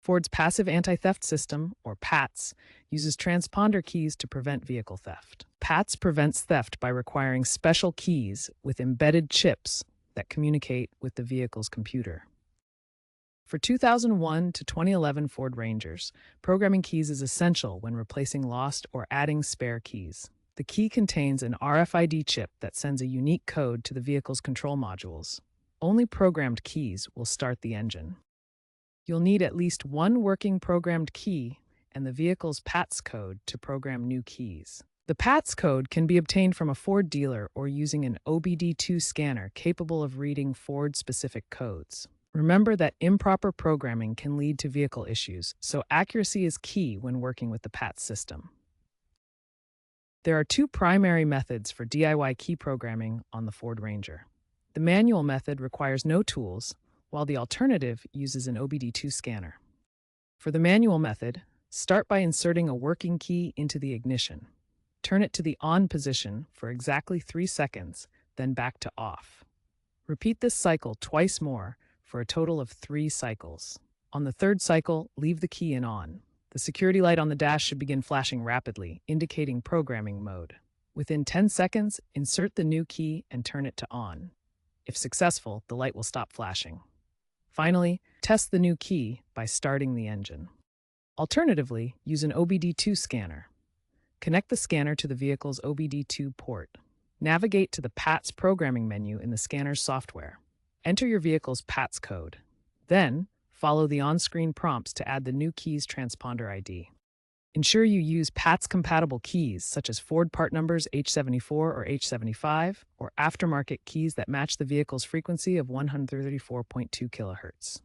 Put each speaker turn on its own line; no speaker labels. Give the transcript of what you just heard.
Ford's passive anti-theft system, or PATS, uses transponder keys to prevent vehicle theft. PATS prevents theft by requiring special keys with embedded chips that communicate with the vehicle's computer. For 2001 to 2011 Ford Rangers, programming keys is essential when replacing lost or adding spare keys. The key contains an RFID chip that sends a unique code to the vehicle's control modules. Only programmed keys will start the engine. You'll need at least one working programmed key and the vehicle's PATS code to program new keys. The PATS code can be obtained from a Ford dealer or using an OBD2 scanner capable of reading Ford-specific codes. Remember that improper programming can lead to vehicle issues, so accuracy is key when working with the PATS system. There are two primary methods for DIY key programming on the Ford Ranger. The manual method requires no tools, while the alternative uses an OBD2 scanner. For the manual method, start by inserting a working key into the ignition. Turn it to the on position for exactly 3 seconds, then back to off. Repeat this cycle twice more for a total of 3 cycles. On the third cycle, leave the key in on. The security light on the dash should begin flashing rapidly, indicating programming mode. Within 10 seconds, insert the new key and turn it to on. If successful, the light will stop flashing. Finally, test the new key by starting the engine. Alternatively, use an OBD2 scanner. Connect the scanner to the vehicle's OBD2 port. Navigate to the PATS programming menu in the scanner's software. Enter your vehicle's PATS code. Then, follow the on-screen prompts to add the new key's transponder ID. Ensure you use PATS-compatible keys such as Ford part numbers H74 or H75 or aftermarket keys that match the vehicle's frequency of 134.2 kHz.